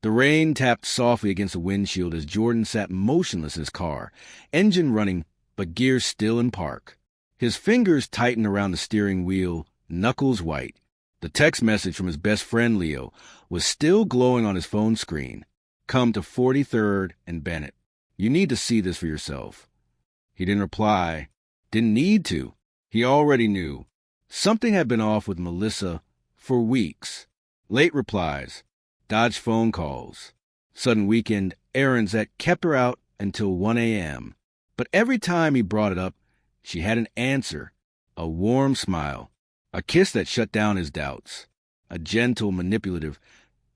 The rain tapped softly against the windshield as Jordan sat motionless in his car, engine running but gears still in park. His fingers tightened around the steering wheel, knuckles white. The text message from his best friend Leo was still glowing on his phone screen. Come to 43rd and Bennett. You need to see this for yourself. He didn't reply. Didn't need to. He already knew. Something had been off with Melissa for weeks. Late replies. Dodged phone calls. Sudden weekend errands that kept her out until 1 a.m. But every time he brought it up, she had an answer. A warm smile. A kiss that shut down his doubts. A gentle, manipulative,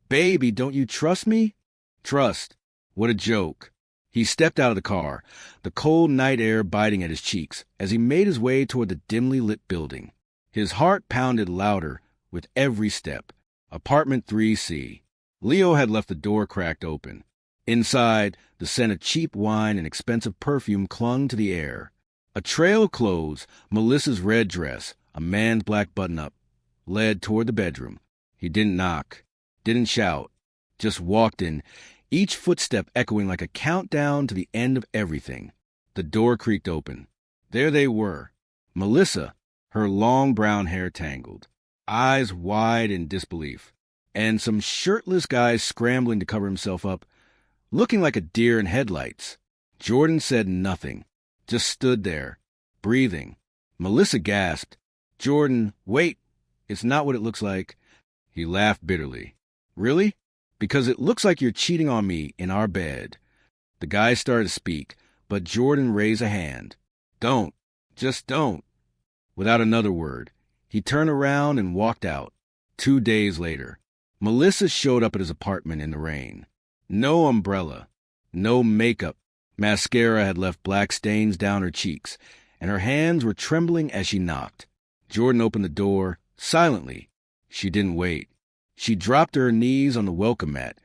"Baby, don't you trust me?" Trust. What a joke. He stepped out of the car, the cold night air biting at his cheeks as he made his way toward the dimly lit building. His heart pounded louder with every step. Apartment 3C. Leo had left the door cracked open. Inside, the scent of cheap wine and expensive perfume clung to the air. A trail of clothes, Melissa's red dress, a man's black button-up, led toward the bedroom. He didn't knock, didn't shout, just walked in, each footstep echoing like a countdown to the end of everything. The door creaked open. There they were. Melissa, her long brown hair tangled, eyes wide in disbelief, and some shirtless guy scrambling to cover himself up, looking like a deer in headlights. Jordan said nothing, just stood there, breathing. Melissa gasped. Jordan, wait, it's not what it looks like. He laughed bitterly. Really? Because it looks like you're cheating on me in our bed. The guy started to speak, but Jordan raised a hand. Don't. Just don't. Without another word, he turned around and walked out. 2 days later, Melissa showed up at his apartment in the rain. No umbrella, no makeup. Mascara had left black stains down her cheeks, and her hands were trembling as she knocked. Jordan opened the door, silently. She didn't wait. She dropped to her knees on the welcome mat,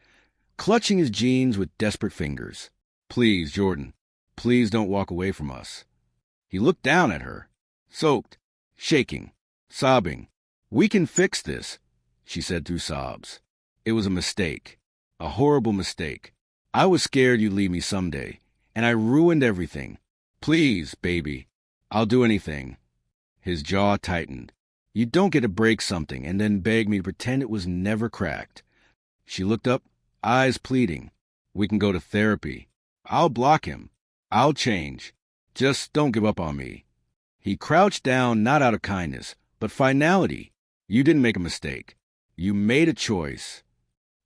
clutching his jeans with desperate fingers. Please, Jordan, please don't walk away from us. He looked down at her, soaked, shaking, sobbing. We can fix this, she said through sobs. It was a mistake, a horrible mistake. I was scared you'd leave me someday, and I ruined everything. Please, baby, I'll do anything. His jaw tightened. You don't get to break something and then beg me to pretend it was never cracked. She looked up, eyes pleading. We can go to therapy. I'll block him. I'll change. Just don't give up on me. He crouched down not out of kindness, but finality. You didn't make a mistake. You made a choice.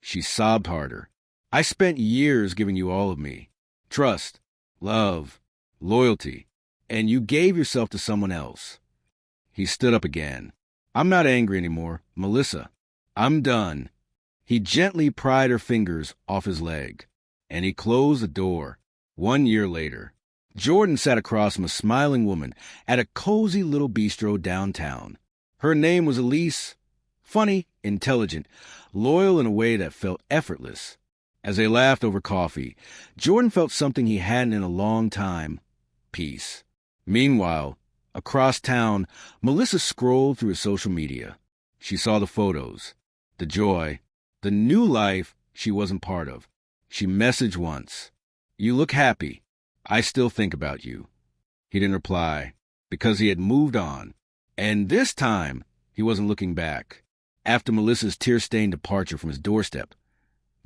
She sobbed harder. I spent years giving you all of me. Trust, love, loyalty, and you gave yourself to someone else. He stood up again. I'm not angry anymore, Melissa. I'm done. He gently pried her fingers off his leg, and he closed the door. 1 year later, Jordan sat across from a smiling woman at a cozy little bistro downtown. Her name was Elise. Funny, intelligent, loyal in a way that felt effortless. As they laughed over coffee, Jordan felt something he hadn't in a long time: peace. Meanwhile, across town, Melissa scrolled through his social media. She saw the photos, the joy, the new life she wasn't part of. She messaged once. You look happy. I still think about you. He didn't reply, because he had moved on. And this time, he wasn't looking back. After Melissa's tear-stained departure from his doorstep,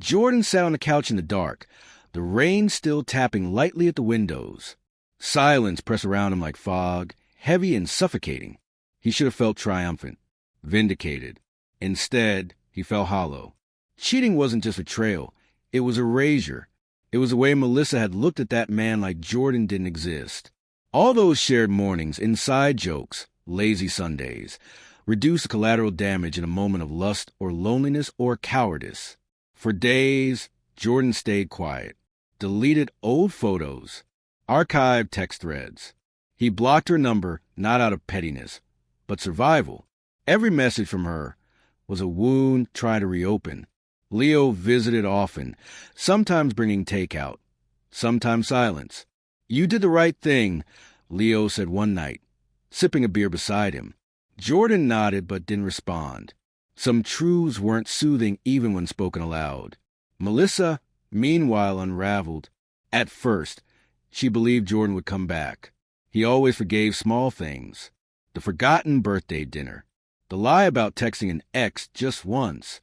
Jordan sat on the couch in the dark, the rain still tapping lightly at the windows. Silence pressed around him like fog, heavy and suffocating. He should have felt triumphant, vindicated. Instead, he felt hollow. Cheating wasn't just betrayal. It was erasure. It was the way Melissa had looked at that man like Jordan didn't exist. All those shared mornings, inside jokes, lazy Sundays, reduced the collateral damage in a moment of lust or loneliness or cowardice. For days, Jordan stayed quiet, deleted old photos, archived text threads. He blocked her number not out of pettiness, but survival. Every message from her was a wound trying to reopen. Leo visited often, sometimes bringing takeout, sometimes silence. You did the right thing, Leo said one night, sipping a beer beside him. Jordan nodded but didn't respond. Some truths weren't soothing even when spoken aloud. Melissa, meanwhile, unraveled. At first, she believed Jordan would come back. He always forgave small things. The forgotten birthday dinner. The lie about texting an ex just once.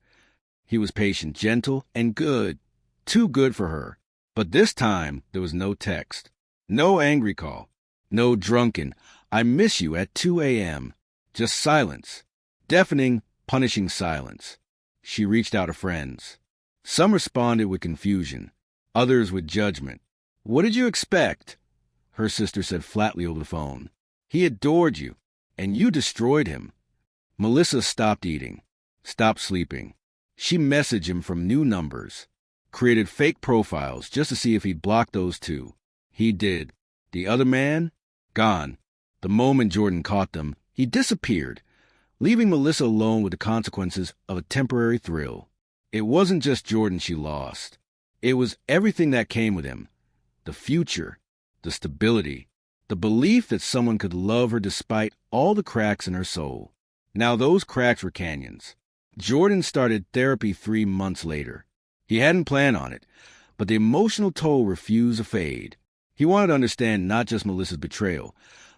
He was patient, gentle, and good. Too good for her. But this time, there was no text. No angry call. No drunken, "I miss you" at 2 a.m. Just silence. Deafening, punishing silence. She reached out to friends. Some responded with confusion. Others with judgment. "What did you expect?" Her sister said flatly over the phone. "He adored you, and you destroyed him." Melissa stopped eating. Stopped sleeping. She messaged him from new numbers. Created fake profiles just to see if he'd block those two. He did. The other man? Gone. The moment Jordan caught them, he disappeared, leaving Melissa alone with the consequences of a temporary thrill. It wasn't just Jordan she lost. It was everything that came with him. The future, the stability, the belief that someone could love her despite all the cracks in her soul. Now those cracks were canyons. Jordan started therapy 3 months later. He hadn't planned on it, but the emotional toll refused to fade. He wanted to understand not just Melissa's betrayal,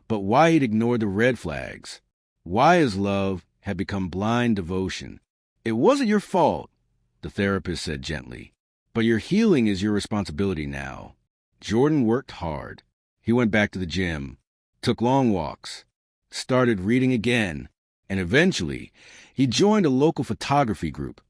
but why he'd ignored the red flags. Why his love had become blind devotion. "It wasn't your fault," the therapist said gently, "but your healing is your responsibility now." Jordan worked hard. He went back to the gym, took long walks, started reading again, and eventually he joined a local photography group,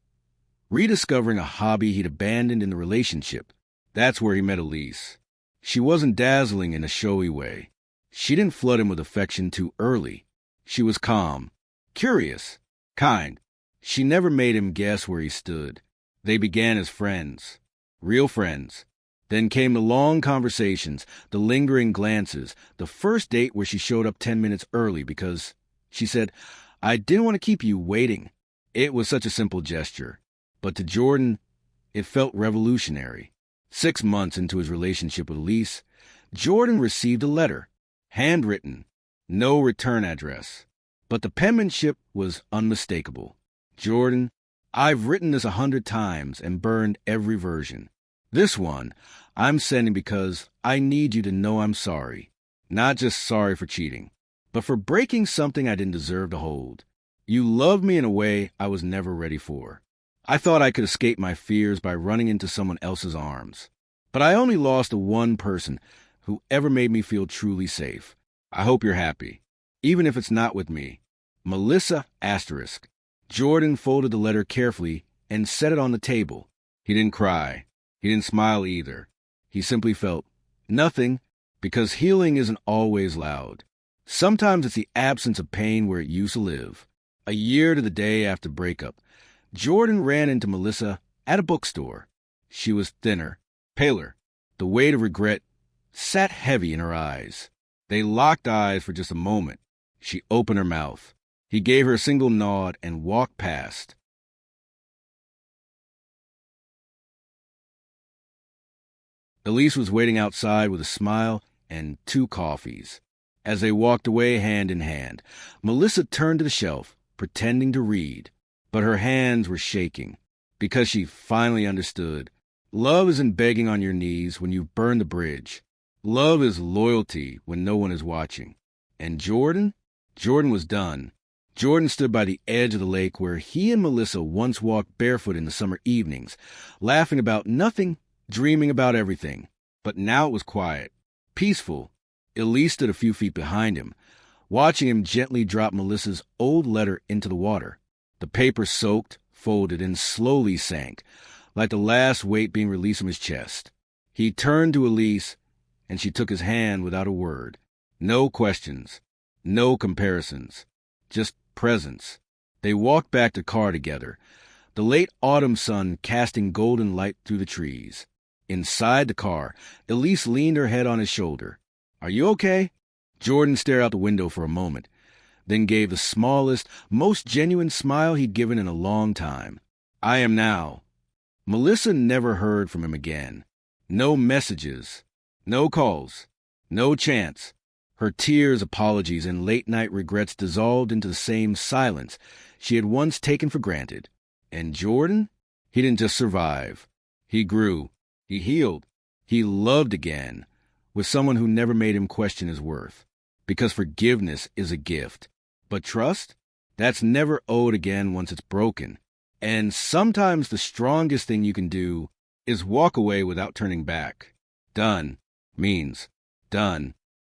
rediscovering a hobby he'd abandoned in the relationship. That's where he met Elise. She wasn't dazzling in a showy way. She didn't flood him with affection too early. She was calm, curious, kind. She never made him guess where he stood. They began as friends, real friends. Then came the long conversations, the lingering glances, the first date where she showed up 10 minutes early because, she said, "I didn't want to keep you waiting." It was such a simple gesture, but to Jordan, it felt revolutionary. 6 months into his relationship with Elise, Jordan received a letter, handwritten, no return address. But the penmanship was unmistakable. "Jordan, I've written this 100 times and burned every version. This one, I'm sending because I need you to know I'm sorry. Not just sorry for cheating, but for breaking something I didn't deserve to hold. You loved me in a way I was never ready for. I thought I could escape my fears by running into someone else's arms. But I only lost the one person who ever made me feel truly safe. I hope you're happy, even if it's not with me. Melissa **. Jordan folded the letter carefully and set it on the table. He didn't cry. He didn't smile either. He simply felt nothing, because healing isn't always loud. Sometimes it's the absence of pain where it used to live. A year to the day after breakup, Jordan ran into Melissa at a bookstore. She was thinner, paler. The weight of regret sat heavy in her eyes. They locked eyes for just a moment. She opened her mouth. He gave her a single nod and walked past. Elise was waiting outside with a smile and 2 coffees. As they walked away hand in hand, Melissa turned to the shelf, pretending to read. But her hands were shaking, because she finally understood. Love isn't begging on your knees when you've burned the bridge. Love is loyalty when no one is watching. And Jordan? Jordan was done. Jordan stood by the edge of the lake where he and Melissa once walked barefoot in the summer evenings, laughing about nothing, dreaming about everything. But now it was quiet, peaceful. Elise stood a few feet behind him, watching him gently drop Melissa's old letter into the water. The paper soaked, folded, and slowly sank, like the last weight being released from his chest. He turned to Elise, and she took his hand without a word. No questions, no comparisons, just presence. They walked back to the car together, the late autumn sun casting golden light through the trees. Inside the car, Elise leaned her head on his shoulder. "Are you okay?" Jordan stared out the window for a moment, then gave the smallest, most genuine smile he'd given in a long time. "I am now." Melissa never heard from him again. No messages, no calls, no chance. Her tears, apologies, and late-night regrets dissolved into the same silence she had once taken for granted. And Jordan? He didn't just survive. He grew. He healed. He loved again with someone who never made him question his worth. Because forgiveness is a gift. But trust? That's never owed again once it's broken. And sometimes the strongest thing you can do is walk away without turning back. Done means done.